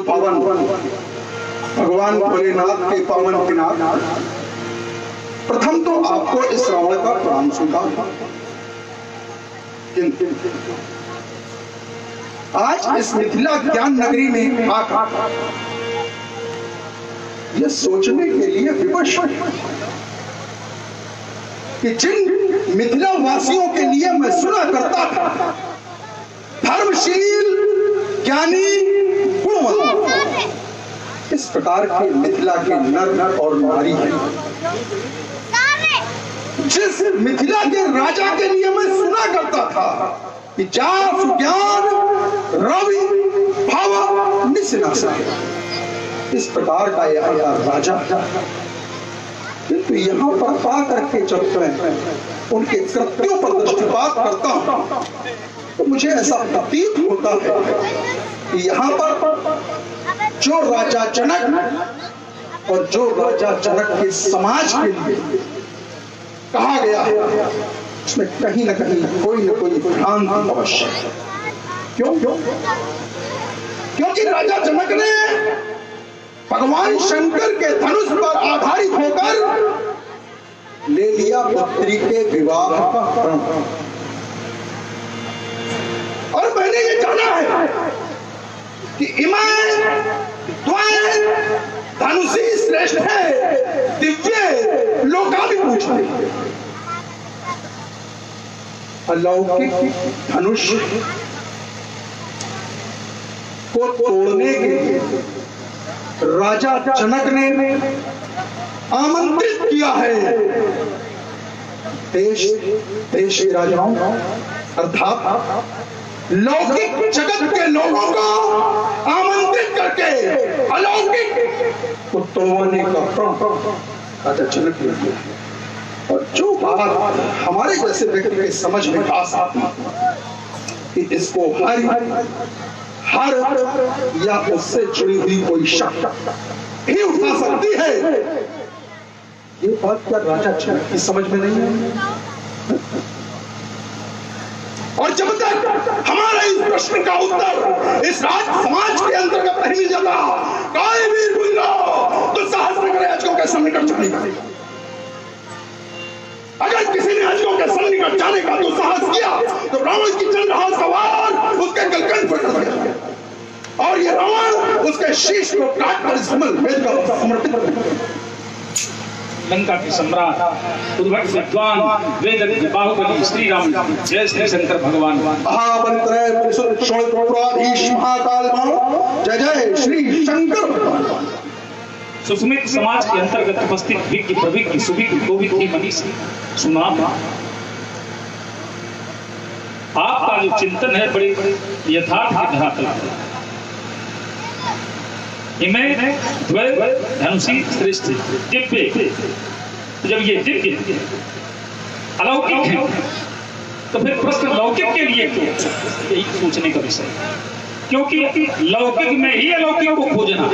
पावन भगवान भोलेनाथ के पावन किनार, प्रथम तो आपको इस रावण का प्रणाम स्वीकार। किंतु आज इस मिथिला ज्ञान नगरी में आकर यह सोचने के लिए विवश कि जिन मिथिला वासियों के लिए मैं सुना करता था, धर्मशील ज्ञानी गुणवान, इस प्रकार के मिथिला के नर और नारी हैं। जिस मिथिला के राजा के लिए मैं सुना करता था कि जास ज्ञान रवि भाव निसनासा, इस प्रकार का यह राजा, किंतु यहाँ पर पा करके जब मैं उनके कृत्यों पर दृष्टिपात करता हूँ तो मुझे ऐसा प्रतीत होता है कि यहाँ पर जो राजा जनक और जो राजा जनक के समाज के लिए कहा गया है, उसमें कहीं न कहीं कोई न कोई भ्रांति अवश्य है। क्यों? क्योंकि राजा जनक ने भगवान शंकर के धनुष पर आधारित होकर ले लिया पुत्री के विवाह का प्रण, और मैंने ये जाना है कि इमाय द्वय धनुषी श्रेष्ठ है, दिव्य लोकाभिभूष है। अलौकिक धनुष को तोड़ने के लिए राजा जनक ने आमंत्रित किया है देश के राजाओं अर्थात लौकिक जगत के लोगों को आमंत्रित करके अलौकिक को तोड़ने का प्रण राजा जनक ने किया। और जो बात हमारे जैसे व्यक्ति के समझ में आ सकती कि इसको हर या उससे जुड़ी हुई कोई शक्ति ही उठा सकती है, ये बात क्या राजा जनक की समझ में नहीं है। और जब तक हमारा इस प्रश्न का उत्तर इस राज समाज के अंतर्गत नहीं जाता, काय वीर बुंदा तो सहस्त्र याचकों के सन्निकट जाएगा। अगर किसी ने याचकों के सन्निकट जाने का तो साहस किया तो रावण की चंद्रहास का वार उसके गलकंठ पर कर दिया, और ये रावण उसके शीश को काटकर इस वेद का समर्पित कर दिया। लंका के सम्राट उद्भट विद्वान वेद बाहुबली श्री राम, जय श्री शंकर भगवान। महामंत्र परिषद शोणपुराधीश महाकाल जय जय श्री शंकर भगवान। सुस्मित समाज के अंतर्गत उपस्थित विज्ञ प्रविज्ञ सुविज्ञ गोविंद मनीषी सुना, आपका जो चिंतन है बड़े यथार्थ के धरातल पर। इनमें द्वय धनुषी श्रेष्ठ दिव्य, जब ये दिव्य अलौकिक है तो फिर प्रश्न लौकिक के लिए क्यों, यही सोचने का विषय। क्योंकि लौकिक में ही अलौकिक को खोजना,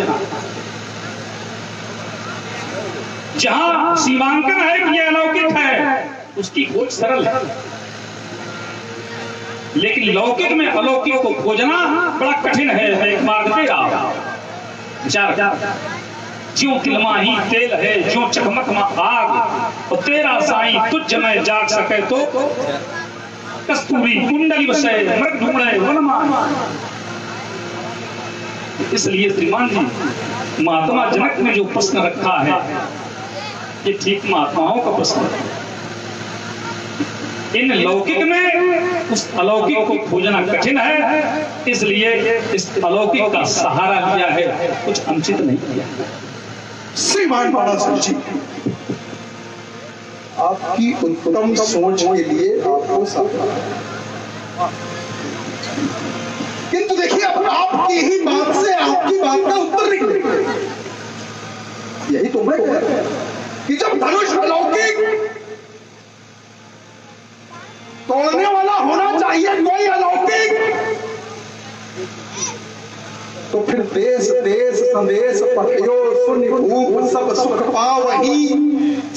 जहां सीमांकन है कि यह अलौकिक है उसकी खोज सरल है, लेकिन लौकिक में अलौकिक को खोजना बड़ा कठिन है। एक मार्ग पे आओ विचार, ज्यों तिलमाही तेल है ज्यों चकमक में आग, और तेरा साई तुझ में जाग सके तो कस्तूरी कुंडली बसे मृग ढूंढे वनमा। इसलिए श्रीमान जी महात्मा जनक ने जो प्रश्न रखा है ये ठीक महात्माओं का प्रश्न है। इन लौकिक में उस अलौकिक को खोजना कठिन है, इसलिए इस अलौकिक का सहारा लिया है, कुछ अनुचित नहीं किया। श्रीमान बाबा जी, आपकी उत्तम सोच के लिए आपको साधुवाद। किंतु देखिए अब आपकी ही बात से आपकी बात का उत्तर निकले, यही तो मैं कह रहा हूं कि जब धनुष अलौकिक तोड़ने वाला होना चाहिए कोई अलौकिक, तो फिर देश देश संदेश पठयो सुन भूप सब सुख पावही,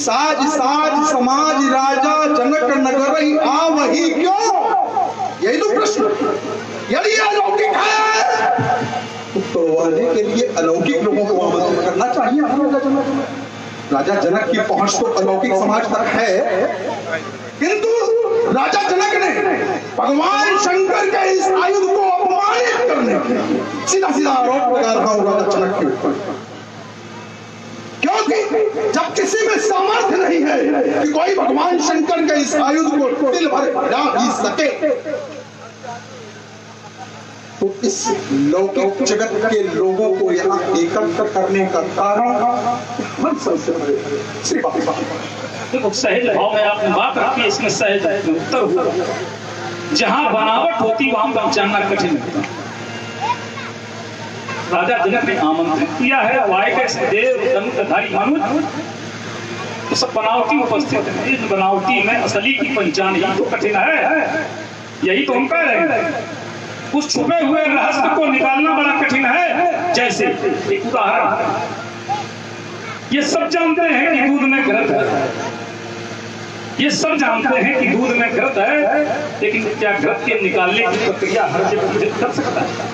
साज साज समाज राजा जनक नगर ही आवही। क्यों? यही तो प्रश्न। यदि अलौकिक है तो पढ़ने के लिए अलौकिक लोगों को आमंत्रित करना चाहिए। राजा जनक की पहुंच तो अलौकिक समाज तक है, किंतु राजा जनक ने भगवान शंकर के इस आयुध को अपमानित करने के सीधा सीधा आरोप लगा रहा हूं राजा जनक के ऊपर, क्योंकि जब किसी में सामर्थ्य नहीं है कि कोई भगवान शंकर के इस आयुध को दिल भर गिरा ही सके, तो इस लौकिक जगत के लोगों को यहाँ एकत्र करने का कारण हम सबसे बड़े देखो सहज भाव में आपने बात रखी, इसमें सहज उत्तर हुआ। जहां बनावट होती वहां पहचानना कठिन होता। राजा जनक ने आमंत्रित किया है, वायके देव धनुर्धारी मनुष्य, तो सब बनावटी उपस्थित है। इस बनावटी में असली की पहचान ही तो कठिन है। यही तो हम कह रहे हैं, उस छुपे हुए रहस्य को निकालना बड़ा कठिन है। जैसे एक उदाहरण, ये सब जानते हैं कि दूध में घृत है, ये सब जानते हैं कि दूध में घृत है, लेकिन क्या घृत के निकालने की प्रक्रिया हर जगह कर सकता है?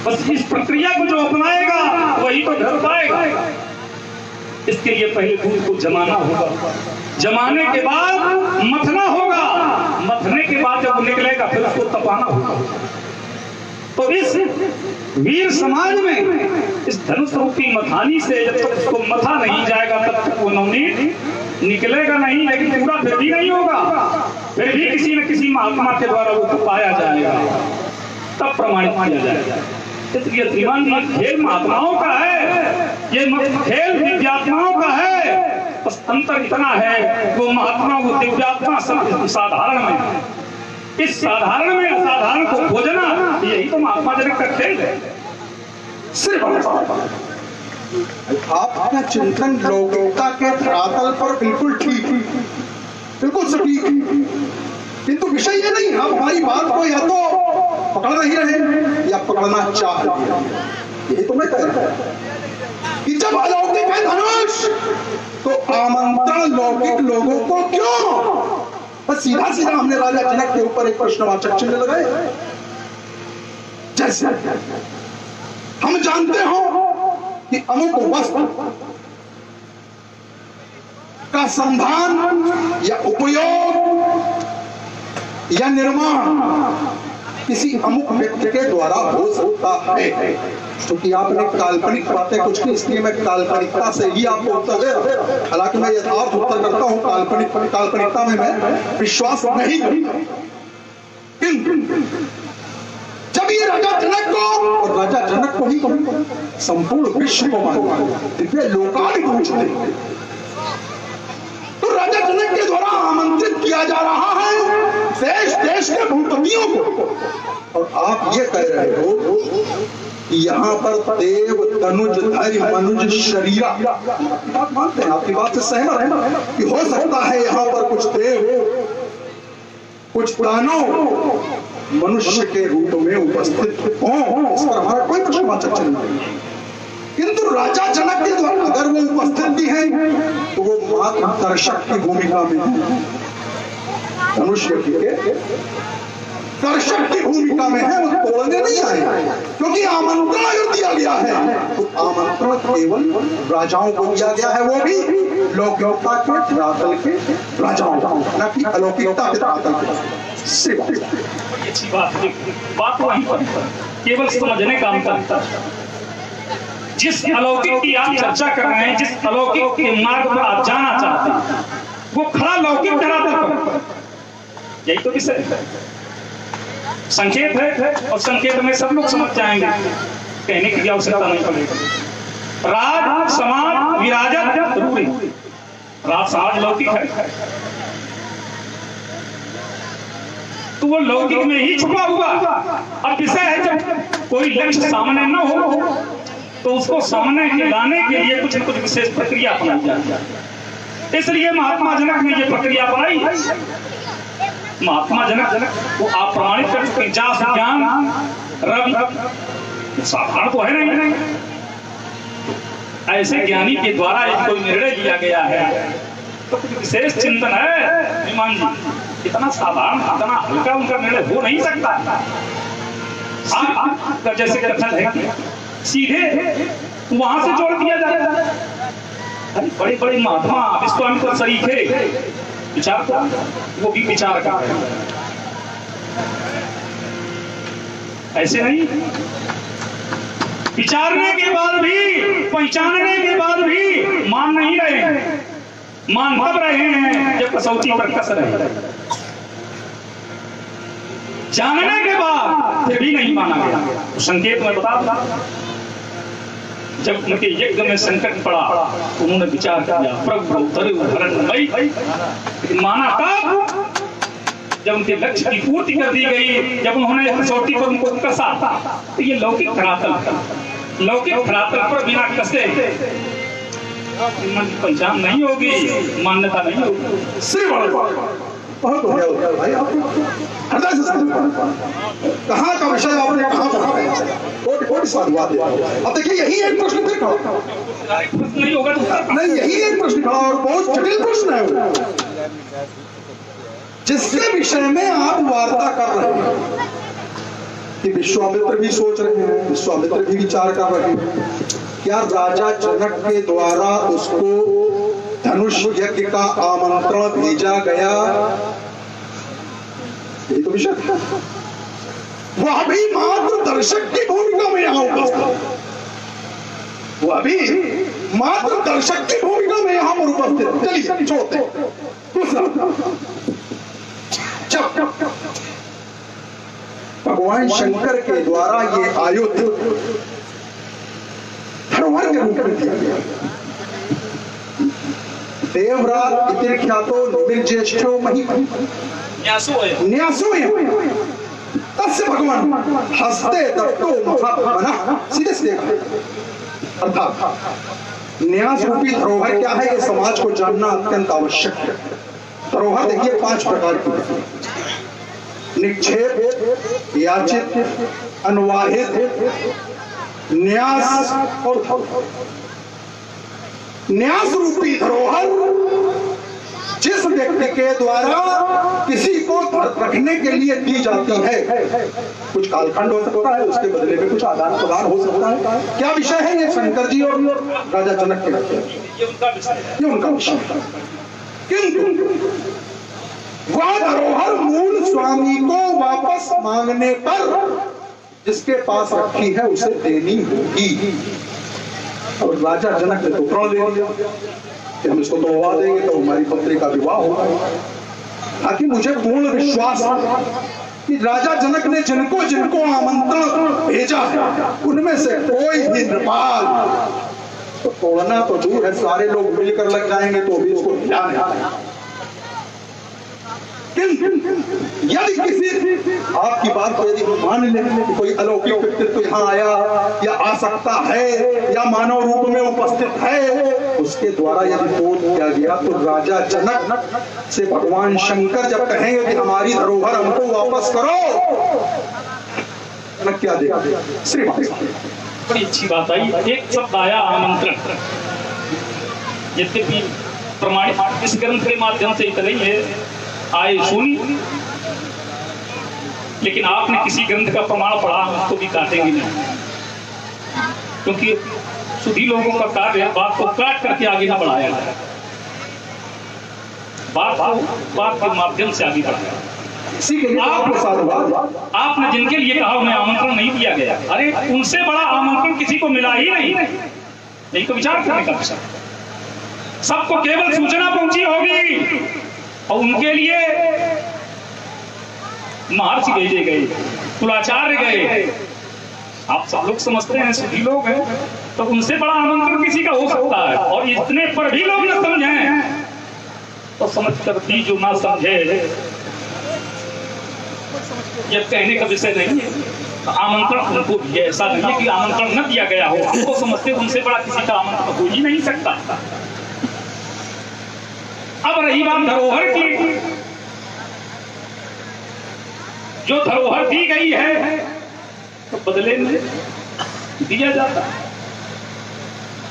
बस इस प्रक्रिया को जो अपनाएगा वही तो घृत पाएगा। इसके लिए पहले दूध को जमाना होगा, जमाने के बाद मथना होगा, मथने के बाद जब निकलेगा फिर उसको तपाना होगा। तो इस वीर समाज में इस धनुष रूपी मथानी से जब तक उसको मथा नहीं जाएगा तब तक वो नवनीत निकलेगा नहीं, लेकिन पूरा फिर भी नहीं होगा। फिर भी किसी न किसी महात्मा के द्वारा वो पाया जाएगा, तब प्रमाणित किया जाएगा। इसलिए श्रीमान जी, खेल महात्माओं का है, ये खेल दिव्यात्माओं का है। बस अंतर इतना है, वो महात्मा वो दिव्यात्मा सब साधारण में, इस साधारण में असाधारण को खोजना, यही तो महात्मा जनक का खेल है। सिर्फ आपका चिंतन लौकिकता के धरातल पर बिल्कुल ठीक, बिल्कुल सटीक, किंतु विषय ये नहीं। आप हमारी बात को या तो पकड़ नहीं रहे या पकड़ना चाह रहे हैं। यही तो मैं कह रहा हूं कि जब अलौकिक है धनुष, तो आमंत्रण लौकिक लोगों को क्यों? बस सीधा सीधा हमने राजा जनक के ऊपर एक प्रश्नवाचक चिन्ह लगाए। जैसे हम जानते हो कि अमुक वस्त्र का संधान या उपयोग या निर्माण किसी अमुक व्यक्ति के द्वारा हो सकता है। क्योंकि आपने काल्पनिक बातें कुछ की, इसलिए मैं काल्पनिकता से ही आपको उत्तर दे रहा हूं। हालांकि मैं यथार्थ उत्तर करता हूं, काल्पनिकता में मैं विश्वास नहीं करता। जब ये राजा जनक को, और राजा जनक को ही संपूर्ण विश्व को मानते, दिव्य लोकाल पूछते, तो राजा जनक के द्वारा आमंत्रित किया जा रहा है देश देश के भूपतियों को, और आप ये कह रहे हो यहाँ पर देव तनुज धरि मनुज शरीरा। बात मानते हैं, आपकी बात से सहमत है कि हो सकता है यहाँ पर कुछ देव कुछ दानव मनुष्य के रूप में उपस्थित हों, इस पर हमारा कोई प्रश्नवाचक चिन्ह नहीं। किंतु राजा जनक के द्वारा अगर वो उपस्थित भी है तो वो मात्र दर्शक की भूमिका में, मनुष्य के दर्शक की भूमिका में है, वो तोड़ने नहीं आए। क्योंकि आमंत्रण अगर दिया गया है तो आमंत्रण केवल राजाओं को दिया गया है, वो भी लौकिकता के धरातल के राजाओं को, न कि अलौकिकता के धरातल के। अच्छी बात वहीं पर केवल समझने का अंतर। जिस अलौकिक की आप चर्चा कर रहे हैं, जिस अलौकिक के मार्ग पर आप जाना चाहते हैं, वो खड़ा लौकिक धरातल पर, यही तो विषय है। संकेत है और संकेत में सब लोग समझ जाएंगे, कहने की आवश्यकता नहीं पड़ेगी। राज समाज विराजत रूढ़ी, राज समाज लौकिक है तो वो लौकिक में ही छुपा हुआ। अब विषय है जब कोई लक्ष्य सामने न हो तो उसको सामने लाने के लिए कुछ न कुछ विशेष प्रक्रिया अपनाई जाती है। इसलिए महात्मा जनक ने ये प्रक्रिया अपनाई। महात्मा जनक वो आप प्रमाणित कर चुके, जास ज्ञान रवि साधारण तो है नहीं। ऐसे ज्ञानी के द्वारा एक कोई निर्णय लिया गया है तो कुछ विशेष चिंतन है। विमान जी, इतना साधारण इतना हल्का उनका निर्णय हो नहीं सकता। आप जैसे कथन है सीधे वहां से जोड़ दिया जाए। अरे बड़े बड़े महात्मा विश्वामित्र सरीखे विचार को वो भी विचार कर रहे हैं, ऐसे नहीं। विचारने के बाद भी, पहचानने के बाद भी मान नहीं रहे हैं। मान तब रहे हैं जब कसौटी पर कस रहे, जानने के बाद फिर भी नहीं माना गया। तो संकेत में बता दूं, जब उनके यज्ञ में संकट पड़ा तो उन्होंने विचार किया प्रभु लेकिन माना तब जब उनके लक्ष्य की पूर्ति कर दी गई, जब उन्होंने कसौटी पर उनको कसा। तो ये लौकिक धरातल, लौकिक धरातल पर बिना कसे मन की पहचान नहीं होगी, मान्यता नहीं होगी। श्री बहुत हो गया भाई, आप हृदय से कहाँ का विषय आपने कहाँ पढ़ा, कोटि साधुवाद। अब देखिए यही एक प्रश्न फिर खड़ा नहीं होगा तो नहीं, यही एक प्रश्न खड़ा और बहुत जटिल प्रश्न है वो, जिसके विषय में आप वार्ता कर रहे हैं कि विश्वामित्र भी सोच रहे हैं, विश्वामित्र भी विचार कर रहे हैं, क्या राजा जनक के द्वारा उसको धनुष यज्ञ का आमंत्रण भेजा गया? यही तो विषय था। वह भी मात्र दर्शक की भूमिका में यहाँ उपस्थित, वह भी मात्र दर्शक की भूमिका में यहाँ पर उपस्थित। चलिए छोड़ते जब भगवान शंकर के द्वारा ये आयुध धरोहर के रूप में दिया गया, देवरात इतिर्ख्यातो निर्ज्येष्ठो मही न्यासो तस्य भगवान हस्ते दत्तो महात्मना। सीधे सीधे अर्थात न्यास रूपी धरोहर क्या है, ये समाज को जानना अत्यंत आवश्यक है। धरोहर देखिए 5 प्रकार की: निक्षेप, याचित, अनुवाहित, न्यास और न्यास रूपी धरोहर जिस व्यक्ति के द्वारा किसी को रखने के लिए दी जाती है, कुछ कालखंड हो सकता है, उसके बदले में कुछ आदान प्रदान हो सकता है। क्या विषय है ये? शंकर जी और राजा जनक के, ये उनका विषय है। किंतु वह धरोहर मूल स्वामी को वापस मांगने पर जिसके पास रखी है उसे देनी होगी। और राजा जनक ने तो प्रण ले लिया कि हम इसको तोड़वा देंगे तो हमारी पुत्री का विवाह होगा। ताकि मुझे पूर्ण विश्वास है कि राजा जनक ने जिनको जिनको आमंत्रण भेजा है उनमें से कोई भी नृपाल तो तोड़ना तो दूर है, सारे लोग मिलकर लग जाएंगे तो भी इसको हिला नहीं। यदि किसी आपकी बात को यदि मान लें कि कोई अलौकिक व्यक्तित्व यहाँ आया या आ सकता है या मानव रूप में उपस्थित है, उसके द्वारा यदि बोध किया गया तो राजा जनक से भगवान शंकर जब कहेंगे कि हमारी धरोहर हमको वापस करो, जनक क्या देगा? श्री बड़ी अच्छी बात आई। एक शब्द आया आमंत्रण, यद्यपि प्रमाणित इस ग्रंथ के माध्यम से इतना ही है आए सुनी, लेकिन आपने किसी ग्रंथ का प्रमाण पढ़ा उसको भी काटेंगे नहीं, क्योंकि सभी लोगों का कार्य बात को काट करके आगे ना बढ़ाया जाए, बात के माध्यम से आगे बढ़ाया। आपने जिनके लिए कहा उन्हें आमंत्रण नहीं दिया गया, अरे उनसे बड़ा आमंत्रण किसी को मिला ही नहीं। यही तो विचार करने का विषय। सबको केवल सूचना पहुंची होगी और उनके लिए महर्षि भेजे गए, कुलाचार्य गए। आप सब लोग समझते हैं, सभी लोग हैं, तो उनसे बड़ा आमंत्रण किसी का हो सकता है। और इतने पर भी लोग न समझें तो समझ कर भी जो ना समझे ये कहने का विषय नहीं है। तो आमंत्रण उनको भी है, ऐसा नहीं है कि आमंत्रण न दिया गया हो। उनको समझते उनसे बड़ा किसी का आमंत्रण हो ही नहीं सकता। अब रही बात धरोहर की, जो धरोहर दी गई है तो बदले में दिया जाता।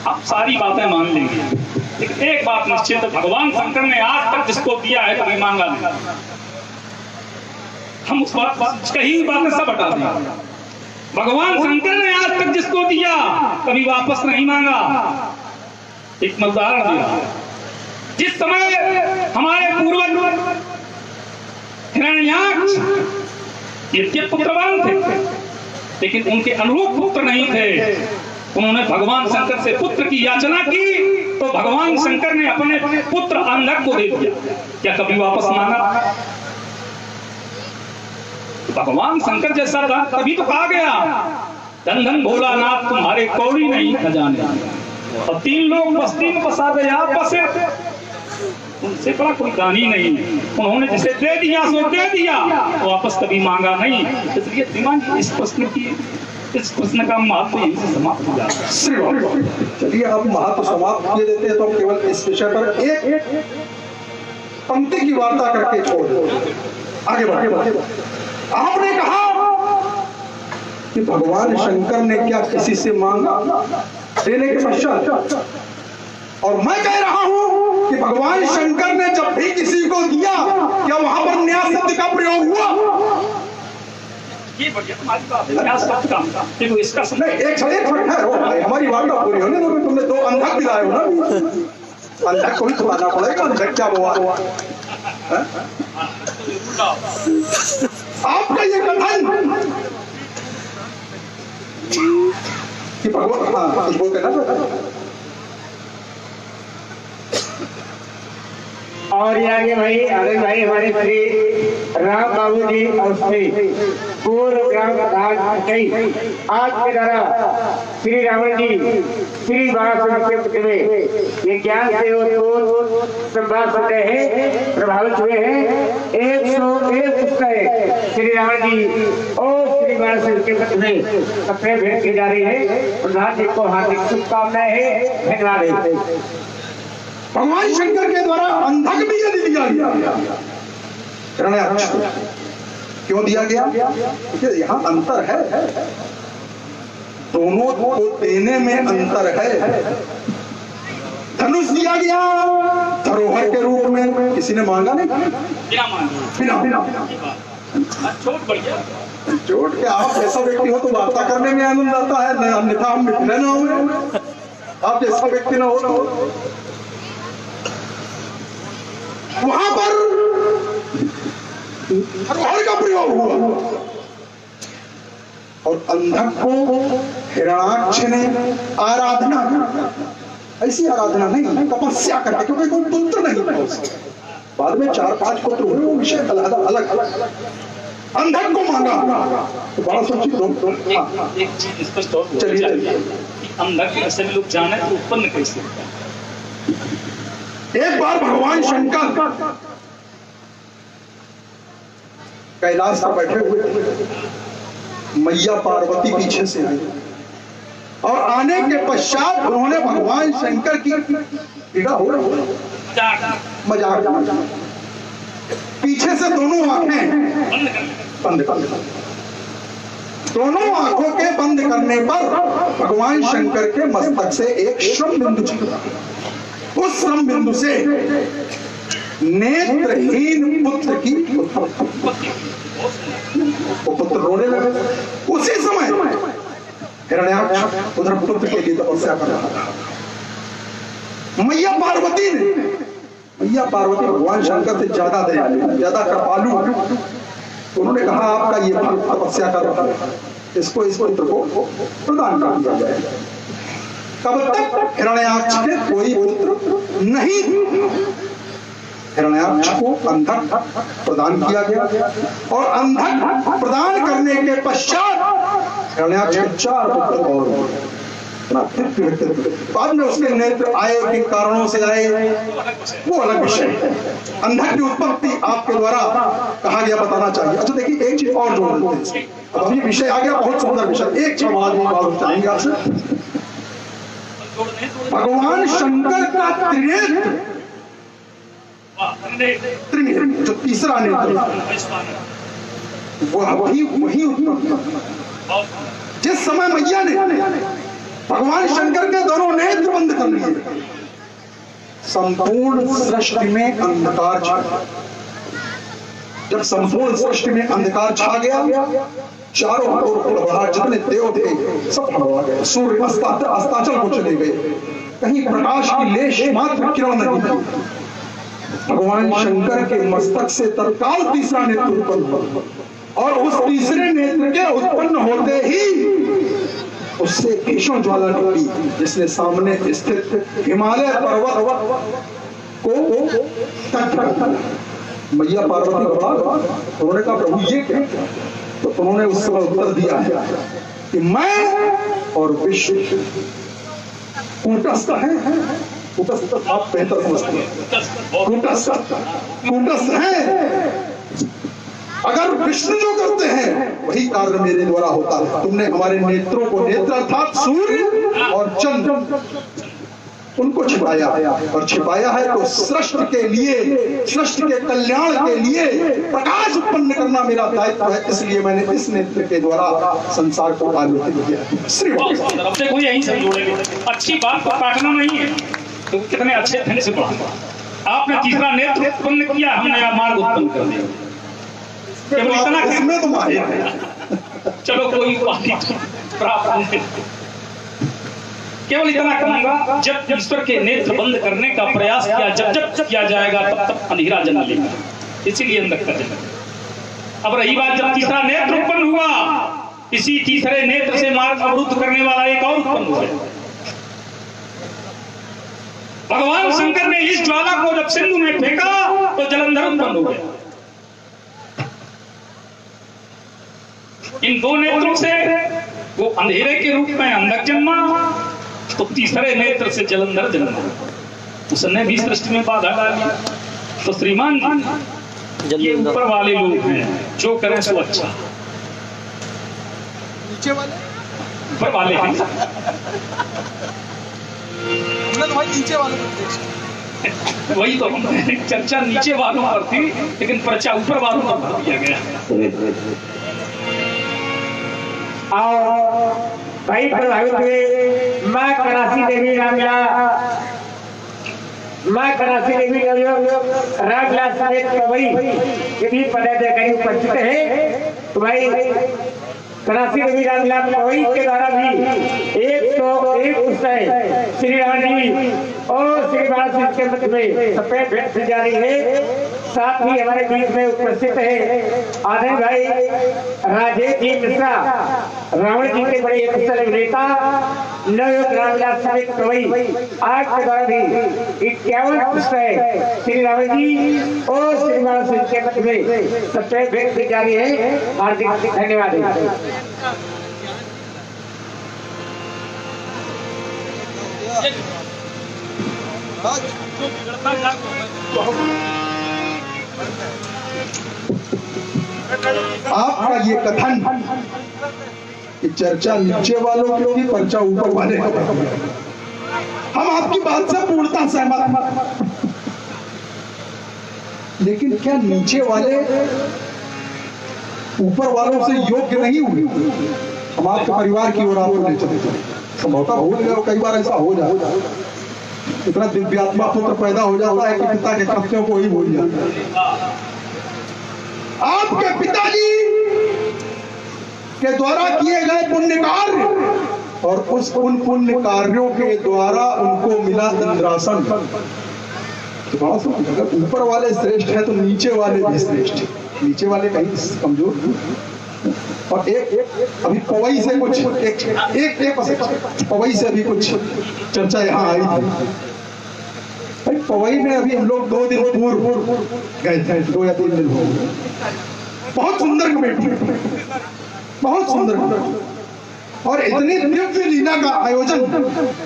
अब सारी बातें मान लेंगे, लेकिन एक बात निश्चित, भगवान शंकर ने आज तक जिसको दिया है कभी मांगा नहीं। हम उस बात कही बातें सब हटा दें। भगवान शंकर ने आज तक जिसको दिया कभी वापस नहीं मांगा। एक उदाहरण दिया, जिस समय हमारे पूर्वज हिरण्याक्ष ये पुत्रवान थे, लेकिन उनके अनुरूप पुत्र नहीं थे। उन्होंने भगवान शंकर से पुत्र की याचना की तो भगवान शंकर ने अपने पुत्र अंधक को दे दिया। क्या कभी वापस मांगा? भगवान शंकर जैसा था तभी तो कहा गया, धन धन भोलानाथ तुम्हारे कौड़ी नहीं खजाने। और 3 लोग बस्ती में बसा गए, आप बसे, उनसे बड़ा कोई दानी नहीं। उन्होंने जिसे दे दिया सो दे दिया, वापस कभी मांगा नहीं। इसलिए श्रीमान जी इस प्रश्न का महत्व यहीं से समाप्त हो जाता है। चलिए अब महत्व समाप्त किए देते हैं, तो हम केवल इस विषय पर एक पंक्ति की वार्ता करके छोड़ देते, आगे बढ़े। आपने कहा कि भगवान शंकर ने क्या किसी से मांगा देने के पश्चात, और मैं कह रहा हूं कि भगवान शंकर ने जब भी किसी को दिया, क्या वहां पर न्यास शब्द का प्रयोग हुआ? ये बढ़िया तुम्हारी बात है, न्यास शब्द का देखो इसका नहीं, एक है हमारी वार्ता पूरी होने दो। तुमने 2 अंधक दिलाए हो ना, अंधक को भी खिलाना पड़ेगा। अंधक क्या हुआ? आपका ये कथन कि भगवान, हाँ कुछ बोल कहना। और ये आगे भाई आनंद भाई हमारे श्री राम बाबू जी और श्री पूर्व ग्राम प्रधान कई आज के द्वारा श्री रावण जी श्री बाणासुर के पुत्र में ये ज्ञान से वो संभाल सकते हैं, प्रभावित हुए हैं। 101 पुस्तक श्री रावण जी और श्री बाणासुर के पुत्र में सबसे भेंट की जा रही है। प्रधान जी को हार्दिक शुभकामनाएं है, धन्यवाद है। भगवान शंकर के द्वारा अंधक भी यदि दिया गया, क्यों दिया गया? क्योंकि यहाँ अंतर है, दोनों को देने में अंतर है। धनुष दिया गया धरोहर के रूप में, किसी ने मांगा नहीं, बिना चोट के। आप जैसा व्यक्ति हो तो वार्ता करने में आनंद आता है, अन्यथा हम मित्र न हो। आप जैसा व्यक्ति न हो, वहां पर धरोहर का प्रयोग हुआ और अंधक को हिरण्याक्ष ने आराधना, ऐसी आराधना नहीं, तपस्या करके, क्योंकि कोई पुत्र नहीं था उसके। बाद में 4-5 पुत्र हुए, वो विषय अलग। अंधक को मांगा तो बड़ा सोचिए। एक चीज स्पष्ट हो, चलिए अंधक के सभी लोग जाने तो उत्पन्न कैसे होता है। एक बार भगवान शंकर कैलाश पर बैठे हुए थे, मैया पार्वती पीछे से आई और आने के पश्चात उन्होंने भगवान शंकर की पीड़ा हो मजाक पीछे से दोनों आंखें बंद कर, दोनों आंखों के बंद करने पर भगवान शंकर के मस्तक से एक श्रम बिंदु चला। उस श्रम बिंदु से नेत्रहीन पुत्र की वो पुत्र रोने लगे। उसी समय हिरण्याक्ष उधर पुत्र के लिए तपस्या कर रहा था। मैया पार्वती भगवान शंकर से ज्यादा दयालु, ज्यादा कृपालु, उन्होंने कहा आपका ये भक्त तपस्या कर रहा है, इसको इस पुत्र को प्रदान कर दिया जाए। तब तक हिरण्याक्ष के कोई पुत्र नहीं, हिरण्याक्ष को अंधक प्रदान किया गया और अंधक प्रदान करने के पश्चात हिरण्याक्ष के 4 पुत्र और बाद में उसके नेत्र आए, किन कारणों से आए वो अलग विषय है। अंधक की उत्पत्ति आपके द्वारा कहा गया बताना चाहिए। अच्छा देखिए एक चीज और जोड़ देते हैं, अब अभी विषय आ गया बहुत सुंदर विषय। एक सवाल बात चाहेंगे आपसे, भगवान शंकर का त्रिनेत्र जो तीसरा नेत्र वही उत्पन्न, जिस समय मैया ने भगवान शंकर के दोनों नेत्र बंद कर लिए, संपूर्ण सृष्टि में अंधकार छा। जब संपूर्ण सृष्टि में अंधकार छा गया, चारों ओर फड़फड़ा, जितने देव थे सब फड़फड़ा गए। सूर्य अस्ताचल को चले गए, कहीं प्रकाश की लेश मात्र किरण नहीं थी। भगवान शंकर के मस्तक से तत्काल तीसरा नेत्र उत्पन्न हुआ और उस तीसरे नेत्र के उत्पन्न होते ही उससे भीषण ज्वाला निकली, जिसने सामने स्थित हिमालय पर्वत को तट कर दिया। मैया पार्वती घबरा, उन्होंने कहा प्रभु ये क्या? तो उन्होंने उस समय उत्तर दिया है कि मैं और विश्व कूटस्थ है। कूटस्थ आप बेहतर समझते हैं। कूटस्थ है। अगर विष्णु जो करते हैं वही कार्य मेरे द्वारा होता है। तुमने हमारे नेत्रों को, नेत्र अर्थात सूर्य और चंद्र, उनको छिपाया और छिपाया है तो सृष्टि के लिए, सृष्टि के कल्याण के लिए प्रकाश उत्पन्न करना मेरा दायित्व है। इसलिए मैंने इस नेत्र के द्वारा संसार को आलोकित किया। श्री अब देखो यही सब जोड़ेंगे। अच्छी बात को काटना नहीं है, तो कितने अच्छे ढंग से पढ़ा। आपने तीसरा नेत्र उत्पन्न किया, हमने नया मार्ग उत्पन्न कर दिया। केवल इतना इसमें तो माया है। चलो कोई बात नहीं, प्राप्त नहीं। केवल इतना कहूंगा, जब ईश्वर के नेत्र बंद करने का प्रयास किया, जब जब किया जाएगा तब तब अंधेरा जन्म लेगा। इसीलिए अंदर कर देगा। अब रही बात, जब तीसरा नेत्र उत्पन्न हुआ, इसी तीसरे नेत्र से मार्ग अवरुद्ध करने वाला एक और उत्पन्न हुआ। भगवान शंकर ने इस ज्वाला को जब सिंधु में फेंका तो जलंधर उत्पन्न हो गया। इन दो नेत्रों से वो अंधेरे के रूप में अंधक जन्मा, तो तीसरे नेत्र से जलंधर जन्मा। उसने भी सृष्टि में बाधा डाली। तो श्रीमान जी, ये ऊपर वाले लोग हैं, जो करें सो अच्छा। नीचे वाले ऊपर वाले हैं, तो भाई नीचे वाले वही तो चर्चा नीचे वालों पर थी, लेकिन पर्चा ऊपर वालों पर भर दिया गया। और भाई प्रभावित हुए माँ करासी देवी रामला, माँ करासी देवी रामला समेत वही ये भी पदाधिकारी उपस्थित है। तो भाई करासी देवी रामला पवई के द्वारा भी 101 उत्सव श्री राम जी और श्री बाला के मध्य में सफेद भेंट दी जा रही है। साथ ही हमारे बीच में उपस्थित है आदरणीय भाई राजेश जी मिश्रा, रावण जी के बड़े कुशल नेता, नवयुग रामविलास समेत कवई। आज के द्वारा भी 51 उत्सव श्री रावण जी और श्री बाला के मध्य में सफेद भेंट दी जा रही है। हार्दिक हार्दिक धन्यवाद। आपका ये कथन कि चर्चा नीचे वालों की होगी, पर्चा ऊपर वाले का, हम आपकी बात से पूर्णतः सहमत हैं। लेकिन क्या नीचे वाले ऊपर वालों से योग्य नहीं हुए? हम आपके परिवार की ओर आपको ले चले, संभवतः भूल गए, कई बार ऐसा हो जाता है। इतना दिव्यात्मा पुत्र पैदा हो जाता है कि पिता के कृत्यों को ही भूल जाता है। आपके पिताजी के द्वारा किए गए पुण्य कार्य और उस उन पुण्य कार्यों के द्वारा उनको मिला इंद्रासन। तो अगर ऊपर वाले श्रेष्ठ है तो नीचे वाले भी श्रेष्ठ, नीचे वाले कहीं कमजोर। और एक अभी पवई से कुछ एक पवई से अभी कुछ चर्चा यहाँ आई थी। पवई में अभी हम लोग 2 दिन पूर्व गए थे, 2 या 3 दिन हो गए। बहुत सुंदर कमेटी, बहुत सुंदर और इतनी दिव्य लीला का आयोजन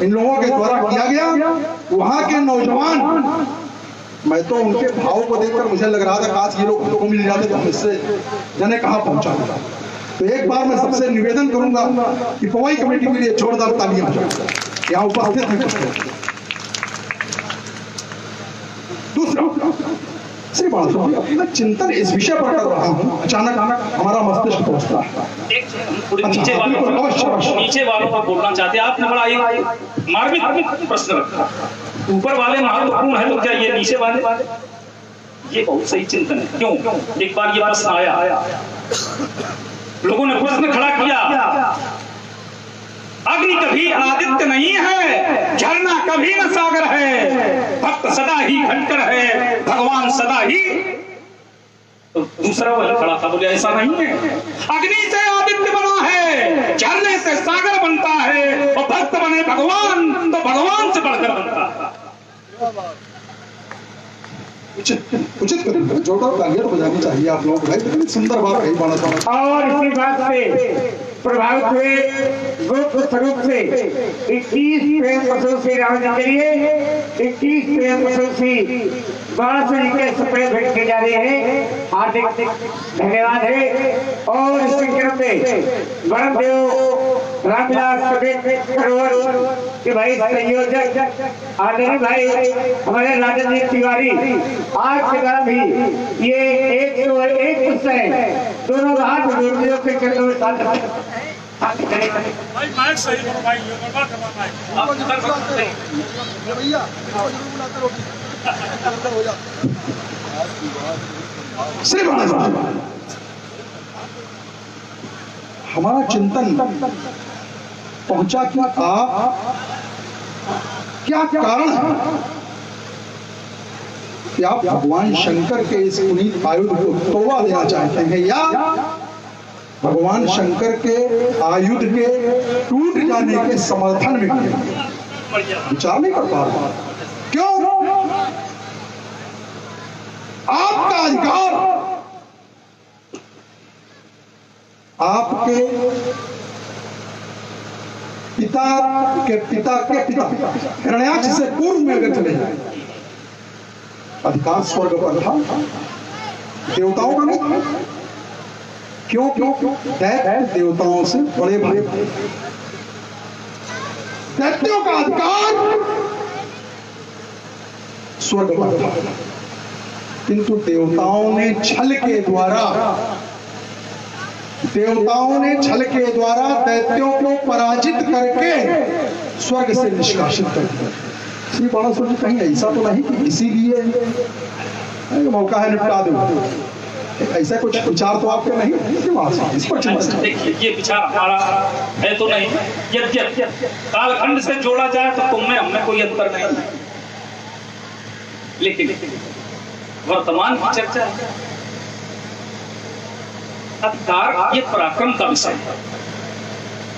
इन लोगों के द्वारा किया गया। वहां के नौजवान, मैं तो उनके भाव को देखकर मुझे लग रहा था काश ये लोग को मिल जाते तो इससे जाने कहां पहुंचा। तो एक बार मैं सबसे निवेदन करूंगा कि पवई कमेटी के लिए जोरदार तालियां यहाँ उपस्थित हैं। दूसरा, श्री बाला अपना चिंतन इस विषय पर कर रहा हूँ, अचानक हमारा मस्तिष्क पहुंचता है। नीचे वालों पर बोलना चाहते हैं। आपने बड़ा एक मार्मिक प्रश्न रखा, ऊपर वाले महत्वपूर्ण है तो क्या ये नीचे वाले? ये बहुत सही चिंतन है। क्यों? एक बार ये प्रश्न आया लोगों ने प्रश्न खड़ा किया, अग्नि कभी आदित्य नहीं है, झरना कभी न सागर है, भक्त सदा ही घटकर है, भगवान सदा ही। तो दूसरा वाला खड़ा था, बोले ऐसा नहीं है, अग्नि से आदित्य बना है, झरने से सागर बनता है, और भक्त बने भगवान तो भगवान से बढ़कर बनता है। उचित जोरदार तालियां बजानी चाहिए आप लोगों को भाई, कितनी सुंदर बात कही बाला साहब। और इसी बात से प्रभावित हुए गोप स्वरूप से 21 प्रेम पशु से राम जी के लिए 21 प्रेम पशु से बाणा जी के सपने भेंट किए जा रहे हैं। हार्दिक धन्यवाद है। और इस कार्यक्रम में बड़देव रामविलास के भाई संयोजक आदरणीय भाई हमारे राजन जी तिवारी आज के द्वारा भी ये 101 पुस्तक है, दोनों हाथ जोड़ने के चरणों में साथ भाई माइक सही करो भाई, ये बर्बाद करवाना है। आप इधर बुलाते हो भैया, इसको जरूर बुलाते रहो, इधर हो जा। श्री महाराज, हमारा चिंतन पहुंचा कि आप क्या कारण है कि आप भगवान शंकर के इस पुनीत आयुध को तोड़वा देना चाहते हैं, या भगवान शंकर के आयुध के टूट जाने के समर्थन में विचार नहीं कर पा रहे। क्यों? आपका अधिकार आपके पिता के पिता के पिता हिरण्याक्ष से पूर्व में अगर चले जाए, अधिकार स्वर्ग पर था, देवताओं का नहीं। क्यों? दैत्य देवताओं से बड़े भाई, दैत्यों का अधिकार स्वर्ग पर था, किंतु देवताओं ने छल के द्वारा दैत्यों को पराजित करके स्वर्ग से निष्कासित कर दिया। श्री बाणासुर जी कहीं ऐसा तो नहीं कि इसीलिए मौका है निपटा दो, ऐसा कुछ विचार तो आपके नहीं? इस पर देखिए, ये विचार हमारा है तो नहीं, यद्यपि कालखंड से जोड़ा जाए तो तुमने हमें कोई अंतर नहीं, लेकिन वर्तमान की चर्चा अधिकार, ये पराक्रम का विषय है।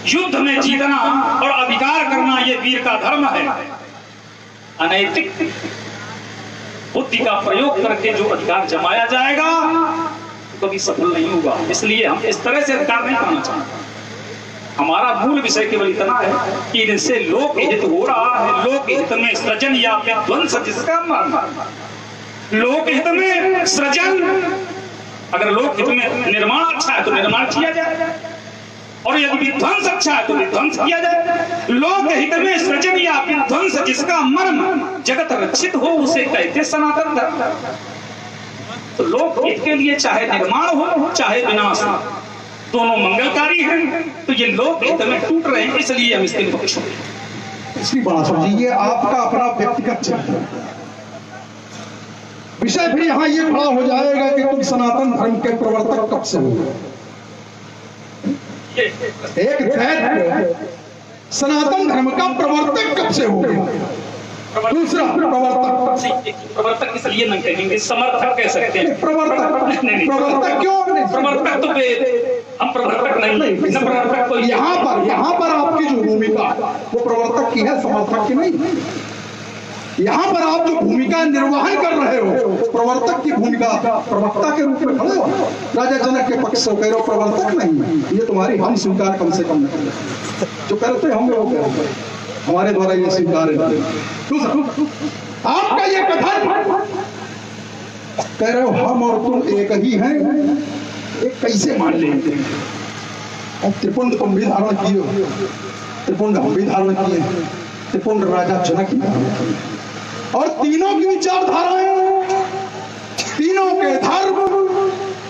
युद्ध में जीतना और अधिकार करना ये वीर का धर्म है। अनैतिक बुद्धि का प्रयोग करके जो अधिकार जमाया जाएगा तो कभी सफल नहीं होगा। इसलिए हम इस तरह से अधिकार नहीं करना चाहते। हमारा मूल विषय केवल इतना है कि इनसे लोक हित हो रहा है, लोक हित में सृजन या विध्वंस, जिसका लोक हित में सृजन, अगर लोक हित में निर्माण अच्छा है तो निर्माण किया जाए, और यदि विध्वंस अच्छा है तो विध्वंस किया जाए। लोक हित में सृजन या विध्वंस, जिसका मर्म जगत रक्षित हो, उसे कहते सनातन धर्म। तो लोक हित के लिए चाहे निर्माण हो चाहे विनाश हो, दोनों मंगलकारी हैं। तो ये लोक हित में टूट रहे हैं, इसलिए हम इसके पक्ष में। श्री बाणासुर जी, ये आपका अपना व्यक्तिगत चिंतन है। विषय फिर यहाँ ये खड़ा हो जाएगा कि तुम सनातन धर्म के प्रवर्तक कब से हो? एक दैत्य सनातन धर्म का प्रवर्तक कब से हो गया? दूसरा प्रवर्तक इसलिए नहीं कहेंगे, समर्थक कह सकते हैं। प्रवर्तक क्यों? प्रवर्तक तो हम प्रवर्तक नहीं, प्रवर्तक तो यहाँ पर आपकी जो भूमिका वो प्रवर्तक की है, समर्थक की नहीं। यहाँ पर आप जो भूमिका निर्वहन कर रहे हो, प्रवर्तक की भूमिका, प्रवक्ता के रूप में खड़े हो, राजा जनक के पक्ष से कह रहे हो, प्रवर्तक नहीं। ये तुम्हारी हम स्वीकार कम से कम नहीं, जो करते हम लोग हमारे द्वारा ये स्वीकार है। दूसरा, आपका ये कथन कह रहे हो हम और तुम एक ही हैं, एक कैसे मान लेते हैं? अब त्रिपुंड तुम भी धारण किए हो, त्रिपुंड हम भी धारण किए, त्रिपुंड राजा जनक ही धारण किए, और तीनों की विचारधाराएं, तीनों के धर्म,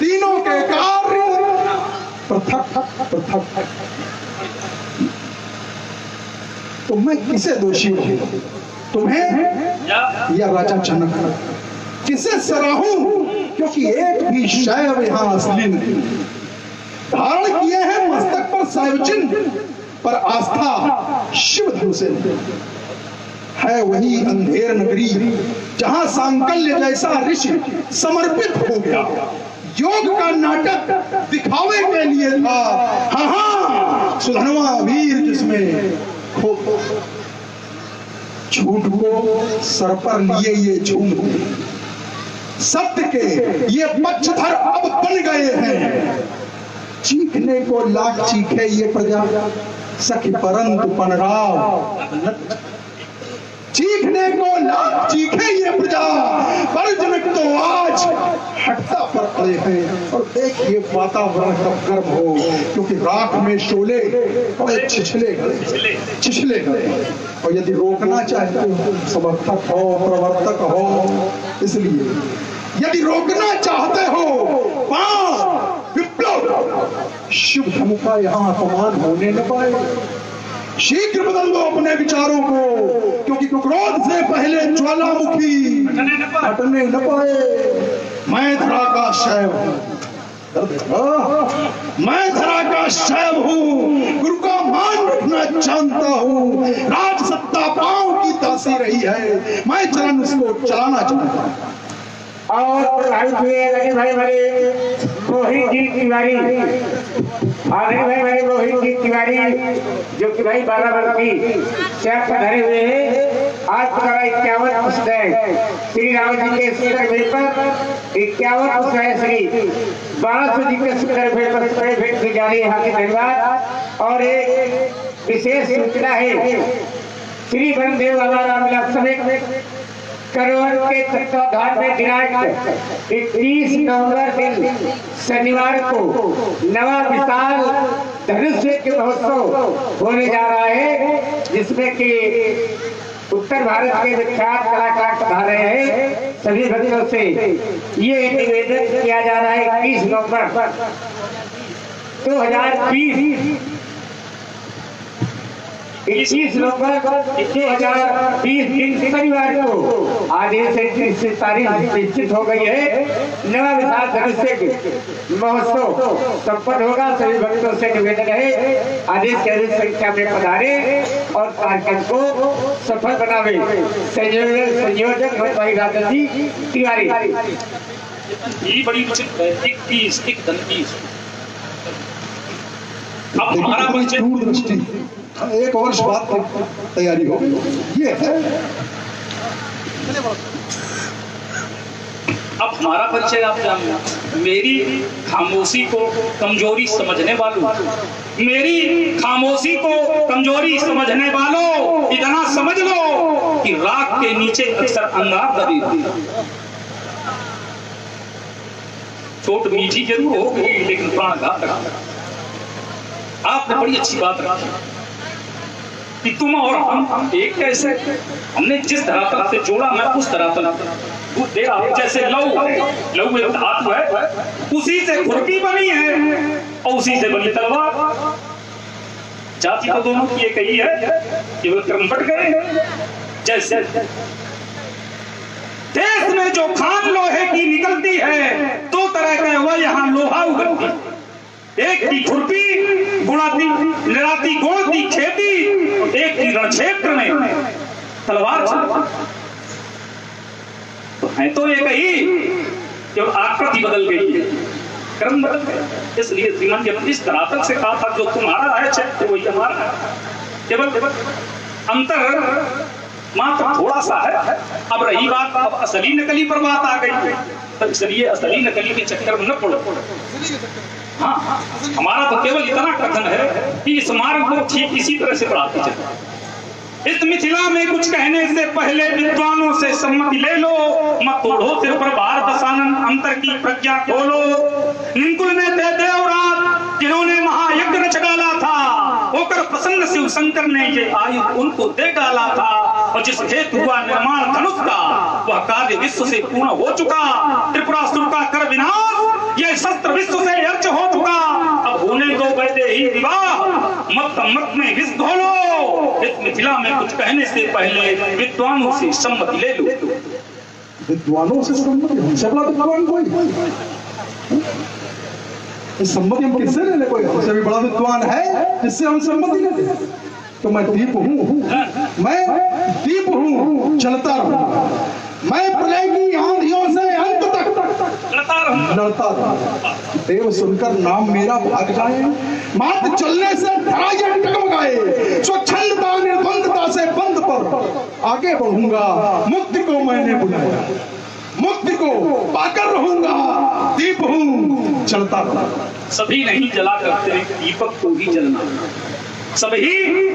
तीनों के कार्य पृथक। तो मैं किसे दोषी हूं? तुम्हें या राजा जनक? किसे सराहूं? क्योंकि एक भी शैव यहां असली नहीं, धारण किए हैं मस्तक पर शैव चिन्ह, पर आस्था शिव धनु से है। वही अंधेर नगरी जहां सांकल्य जैसा ऋषि समर्पित हो गया। योग का नाटक दिखावे के लिए था, हाँ सुधनवा वीर जिसमें खो। झूठ को सर पर लिए ये झूठ, सत्य के ये पक्षधर अब बन गए हैं। चीखने को लाख चीखे ये प्रजा, सखी परंतु पनराव। चीखने को लाख चीखे ये प्रजा, पर जनक तो आज हटता पर पड़े हैं। और देखिए वातावरण कब गर्म हो, क्योंकि राख में शोले बड़े छिछले गए। और यदि रोकना चाहते हो समर्थक हो, प्रवर्तक हो, इसलिए यदि रोकना चाहते हो विप्लव, शिव धनु का यहाँ अपमान होने न पाए। शीघ्र बदल दो अपने विचारों को, क्योंकि क्रोध से पहले ज्वालामुखी हटने न पाए। मैं धरा का शैव हूँ, मैं धरा का शैव हूँ, गुरु का मान रखना जानता हूँ। राज सत्ता पांव की दासी रही है, मैं चलन उसको चलाना चाहता हूँ। और भाई हमारे मोहित जी तिवारी, भाई मोहित जी तिवारी, जो कि भाई बाराबंकी से धरे हुए हैं। आज हमारा 51 पुस्तक श्री राम जी के सुंदर भेद पर 51 पुस्तक श्री 1200 जी के सुंदर भेद पर भेंट की जा रही है। हाथी धन्यवाद। और एक विशेष सूचना है, श्री बलदेव हमारा मिला समेत करोड़ के तत्वाधान में दिनांक 31 नवंबर दिन शनिवार को नवा विशाल धनुष के महोत्सव होने जा रहा है, जिसमें कि उत्तर भारत के विख्यात कलाकार पधार रहे हैं। सभी भक्तों से ये निवेदन किया जा रहा है 21 नवंबर 2020 21 नवंबर 2020 दिन शनिवार को आदेश से तारीख निश्चित हो गई है। नवा विशाल धनुष महोत्सव संपन्न होगा। सभी भक्तों से निवेदन है आदेश के अधिक संख्या में पधारे और कार्यक्रम को सफल बनावे। संयोजक भाई राजा जी तिवारी। ये बड़ी उचित है। 21 अब हमारा परिचय दूरदृष्टि, एक वर्ष बाद तैयारी हो ये है। अब हमारा परिचय आप जानिए। मेरी खामोशी को कमजोरी समझने वालों, मेरी खामोशी को कमजोरी समझने वालों, इतना समझ लो कि राख के नीचे अक्सर अंगार दबी हुई। चोट मीठी जरूर हो गई, लेकिन प्राणघातक। आपने बड़ी अच्छी बात रखी कि तुम और हम एक कैसे। हमने जिस धरातल से जोड़ा, मैं उस धरातल दे रहा हूं। जैसे लौ एक धातु है, उसी से खुरपी बनी है और उसी से बनी तलवार। जाति तो दोनों की एक ही है कि वे क्रम बट गए। जैसे देश में जो खान लोहे की निकलती है, दो तरह का वह यहाँ लोहा उगलती। एक की खुरपी गुणाती निराती गोड़ की खेती, एक की रण क्षेत्र में तलवार तो है तो एक ही, जब आकृति बदल गई है, क्रम बदल गया। इसलिए श्रीमान जब इस धरातल से कहा था जो तुम्हारा है क्षेत्र वही हमारा है। केवल अंतर मात्र थोड़ा सा है। अब रही बात अब असली नकली पर बात आ गई, तो इसलिए असली नकली के चक्कर में न पड़ो। हाँ, हमारा तो केवल इतना कथन है कि इस मार्ग को ठीक इसी तरह से बढ़ाते चले। इस मिथिला में कुछ कहने से पहले विद्वानों से सम्मति ले लो, मत तोड़ो सिर पर भार दशानन अंतर की प्रज्ञा खोलो। निकुल में थे देवराज जिन्होंने महायज्ञ रच डाला था, होकर प्रसन्न शिव शंकर ने ये आयु उनको दे डाला था। और जिस हेतु हुआ निर्माण धनुष का, वह कार्य विश्व से पूर्ण हो चुका। त्रिपुरासुर का कर विनाश, यह शस्त्र विश्व से अर्च हो चुका। अब होने दो वैसे ही विवाह, मत में विष घोलो। इस मिथिला में कुछ कहने से पहले विद्वानों से सम्मति ले लो। विद्वानों से सम्मति, हमसे बड़ा विद्वान कोई। इस सम्मति हम किससे ले ले? कोई हमसे भी बड़ा विद्वान है जिससे हम सम्मति ले ले? तो मैं दीप हूँ, मैं दीप हूँ, चलता रहूंगा। मैं प्रलय की आंधियों से अंत तक लड़ता रहूंगा। देव सुनकर नाम मेरा भाग जाए, मात्र चलने से धराइयां टकमगाए, स्वच्छंदता निर्बंधता से बंद पर आगे बढ़ूंगा। मुक्ति को मैंने बुलाया, मुक्ति को पाकर रहूंगा। दीप हूँ, चलता रहूंगा। सभी नहीं जला करते, दीपक को ही जलना। सभी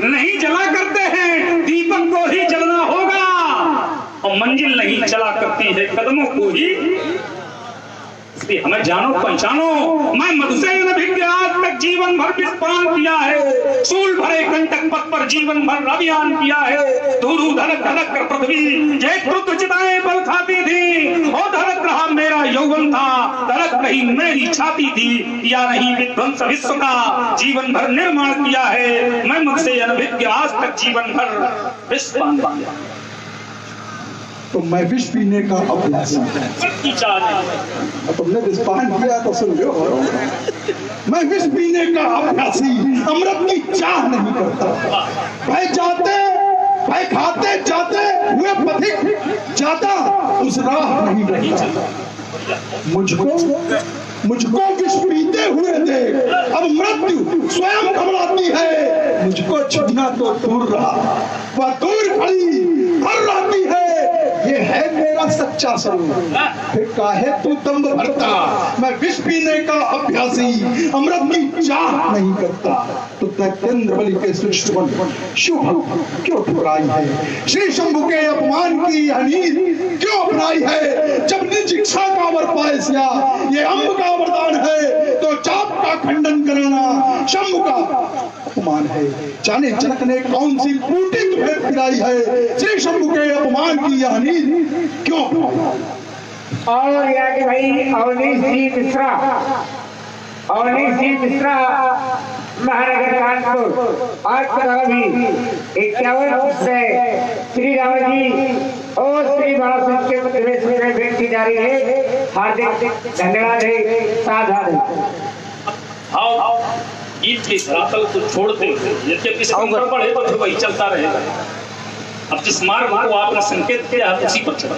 नहीं जला करते हैं, दीपक को ही जलना होगा। और मंजिल नहीं चला करती है, कदमों को ही। इसलिए हमें जानो पहचानो। मैं मधुसेन भिज्ञ आज तक जीवन भर विस्पान किया है, सूल भरे कंटक पथ पर जीवन भर अभियान किया है। धूधू धड़क धड़क कर पृथ्वी जय क्रुद्ध चिताएं बल खाती थी, और धड़क रहा मेरा यौवन था, धड़क रही मेरी छाती थी। या नहीं विध्वंस विश्व का जीवन भर निर्माण किया है। मैं मधुसेन भिज्ञ आज तक जीवन भर विस्पान किया। तो मैं विष पीने का अभ्यासी। तुमने विस्पान किया तो सुन लो। मैं विष पीने का अभ्यासी, अमृत की चाह नहीं करता। भाई जाते भाई खाते जाते हुए पथिक जाता उस राह नहीं बढ़ता। मुझको विष पीते हुए देख, अब मृत्यु स्वयं घबराती है। मुझको छूना तो दूर रहा, वह दूर खड़ी भर रहती है। ये है मेरा सच्चा स्वरूप, फिर काहे तू दम्भ भरता। मैं विष पीने का अभ्यासी, अमृत की चाह नहीं करता। तो दैत्येंद्र बलि के सृष्ट शुभ क्यों ठुकराई है? श्री शंभु के अपमान की नींद क्यों अपनाई है? जब निज इच्छा का वर पायस्या, ये अम्ब का वरदान है, तो चाप का खंडन कराना शंभु का अपमान है। जाने जनक ने कौन सी बूटी तुम्हें पिलाई है? श्री शंभु के अपमान की यह नींद क्यों? और यहाँ के भाई अवनीश जी मिश्रा महानगर कानपुर आज का भी 51 से श्री राम जी और श्री बाला के प्रवेश में बेनती जारी है। हार्दिक धन्यवाद है। साधारण ईद के धरातल को छोड़ते यद्यपि संकट बढ़े तो वही चलता रहेगा। अब जिस मार्ग को आपने संकेत किया उसी पर चला।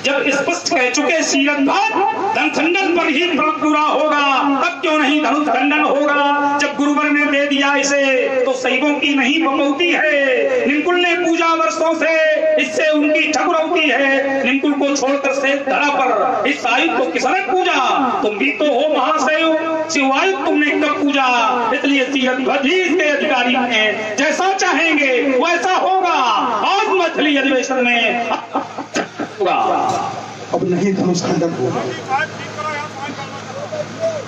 जब स्पष्ट कह चुके सीरंधार धनखंडन पर ही पूरा होगा, तब क्यों नहीं धनुष खंडन होगा? जब गुरुवर ने दे दिया इसे तो शैवों की नहीं बमौती है। निमकुल ने पूजा वर्षों से, इससे उनकी ठकुरौती है। निमकुल को छोड़कर से धरा पर इस आयु को किसने पूजा? तुम भी तो हो महाशैव, शिवायु तुमने कब पूजा? इसलिए सीरंध्वज ही इसके अधिकारी हैं। जैसा चाहेंगे वैसा होगा। आज मैथिली अधिवेशन में अब नहीं धनुष खंडन होगा,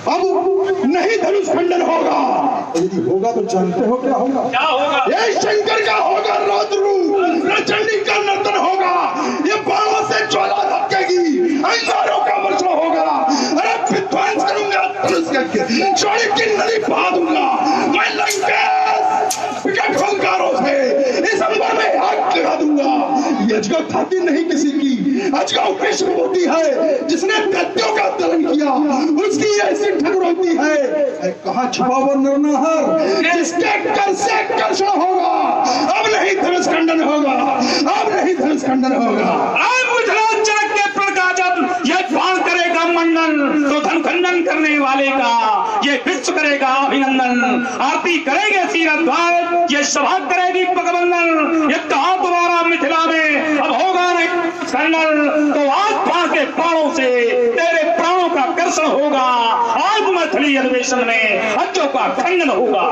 अब नहीं धनुष खंडन होगा। यदि होगा तो जानते हो क्या होगा? क्या होगा? ये शंकर का होगा रौद्रू, प्रचंडी का नर्तन होगा। ये बाणों से ज्वाला धक्केगी, अंगारों का वर्षा होगा। अरे विध्वंस करूंगा धनुष करके, चौड़ी की नदी बहा दूंगा। मैं लंकेश विकट हुंकारों से इस अंबर में आग लगा दूंगा। ये अजगौ खाती नहीं किसी की, अजगौ विश्व होती है। जिसने दैत्यों का दलन किया उसकी ऐसी ठकुर होती है। कहाँ छुपा वो नरनाहर जिसके कर से कर्षण होगा? अब नहीं धनुष खंडन होगा, अब नहीं धनुष खंडन होगा। जनक के प्रण का जब यह बाण करेगा मंडन, तो धन खंडन करने वाले का ये विश्व करेगा अभिनंदन। आरती करेंगे सीरंध्वज, ये सभा करेगी पगबंधन। ये कहा तुम्हारा मिथिला में अब होगा नहीं खंडन, तो आज बाण के बाणों से तेरे प्राणों का कर्षण होगा। आज मैथिली अधिवेशन में हज्जों का खंडन होगा।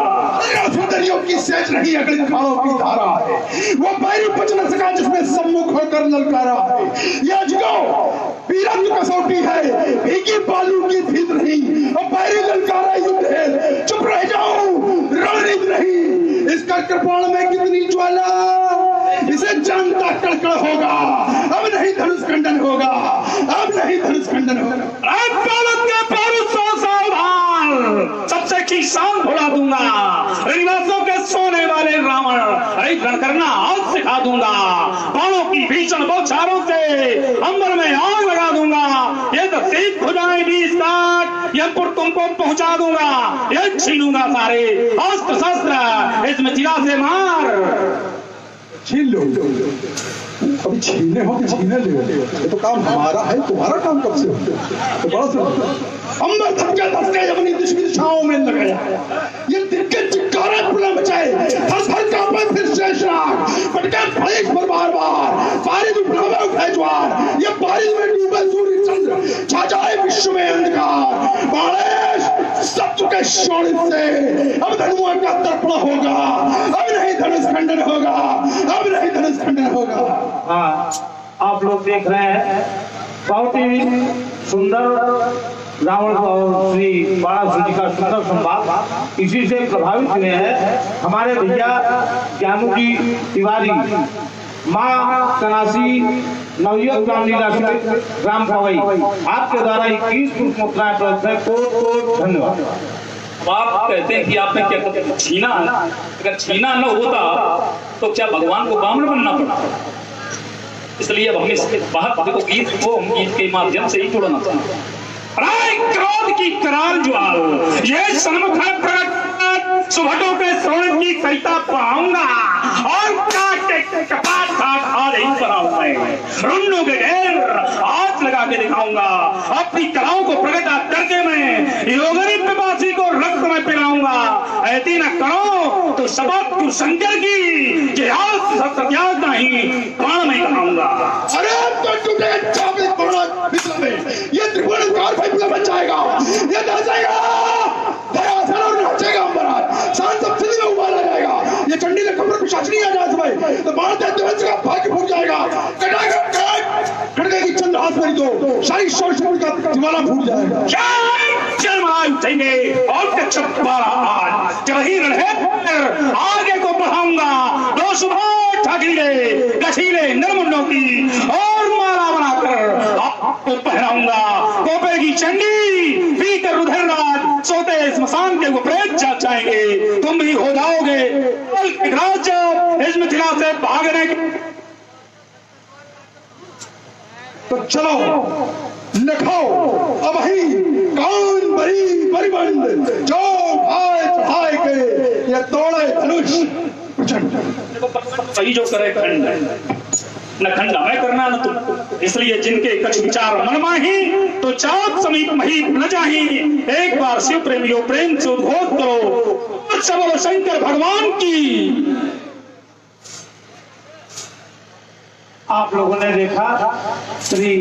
सुंदरियों की सेज नहीं अगली खाड़ों की धारा है। वो बैरी बच न सका जिसने सम्मुख होकर ललकारा है। ये अजगौ वीरत्व कसौटी है, भीगी बालू की भीत नहीं। और बैरी ललकारा युद्ध है, चुप रह जाओ रणनीति नहीं। इसका कृपाण में कितनी ज्वाला, इसे जानता कड़कड़ होगा। अब नहीं धनुष खंडन होगा, अब नहीं धनुष खंडन होगा। सबसे की शान भुला दूंगा। रविवासों के सोने वाले राम रावण, अरे रण आज सिखा दूंगा। बाणों की भीषण बौछारों से अंबर में आग लगा दूंगा। ये तो तीन भुजाएं 20 काट यमपुर तुमको पहुंचा दूंगा। ये छीनूंगा सारे अस्त्र शस्त्र, इस मिथिला से मार। छीन लो, अभी छीने हो कि छीने ले, ये तो काम हमारा है, तुम्हारा काम कब से हो? तो बड़ा सा अंबर धक्के धक्के अपनी दिशाओं में लगाया, ये दिक्कत चिक्कारा खुला मचाए, थर कांपे फिर शेषनाग, पटके फड़ेश पर बार बारिश उठावे उठे ज्वार, ये बारिश में डूबे सूर्य चंद्र, छा जाए विश्व में अंधकार। बाणेश सत्य के शोणित से अब धनुआ का तर्पण होगा, अब नहीं धनुष खंडन होगा, अब नहीं धनुष खंडन होगा। हाँ, आप लोग देख रहे हैं बहुत ही सुंदर रावण और श्री बाणासुर जी का सुंदर संवाद। इसी से प्रभावित हुए हैं हमारे भैया ज्ञानू जी तिवारी, माँ कनासी नवयुवक रामलीला ग्राम पवई, आपके द्वारा 21 मुद्राएं प्राप्त है। कोट धन्यवाद। आप कहते हैं कि आपने क्या छीना, अगर छीना न होता तो क्या भगवान को बामण बनना पड़ता? इसलिए अब हमें गीत को हम गीत के माध्यम से ही जोड़ना चाहते हैं। क्रोध की कराल ज्वाल, ये सन्मुख है प्रकट, सुभटों के स्वर्ण की कविता पढ़ाऊंगा और काटे कपाट काट नहीं पढ़ाऊंगा। रुन्नों के ढेर हाथ लगा के दिखाऊंगा, अपनी कलाओं को प्रकट करके मैं योगनी पिपासी को रक्त में पिलाऊंगा। ऐसी न करो तो सबक तू शंकर की सत्याग नहीं प्राण में कराऊंगा। अरे तो टूटे चावल कोरोना विप्लव में ये त्रिभुवनकार विप्लव बन जाएगा, ये नाचेगा धराधर और नाचेगा अंबराज, सांसद सिद्धि में उबाला जाएगा। ये चंडी का कब्र पिशाचनी आ जाए समय तो भारत देश का भाग्य फूट जाएगा। खड़गे की चंद्र हाथ में दो शाही शोर का दिवाला फूट जाएगा। उठेंगे और आज जब ही आगे को बढ़ाऊंगा, दो सुबह ठाकरे गठीले नरमुंडों की और माला बनाकर आपको पहनाऊंगा। कोपे की चंडी पीकर रुधिरराज सोते स्मशान के प्रेत जाएंगे, तुम भी हो जाओगे राज्य इस मिथिला से भागने की। तो चलो लिखो अब ही कौन बड़ी बरिबंद जो भाई चढ़ाए के ये तोड़े धनुष सही जो करे खंड न खंडा मैं करना न तुम। इसलिए जिनके कछ विचार मन माही तो चाप समीप मही न जाही। एक बार शिव प्रेमियों प्रेम से उद्घोष करो, सब शंकर भगवान की। आप लोगों ने देखा श्री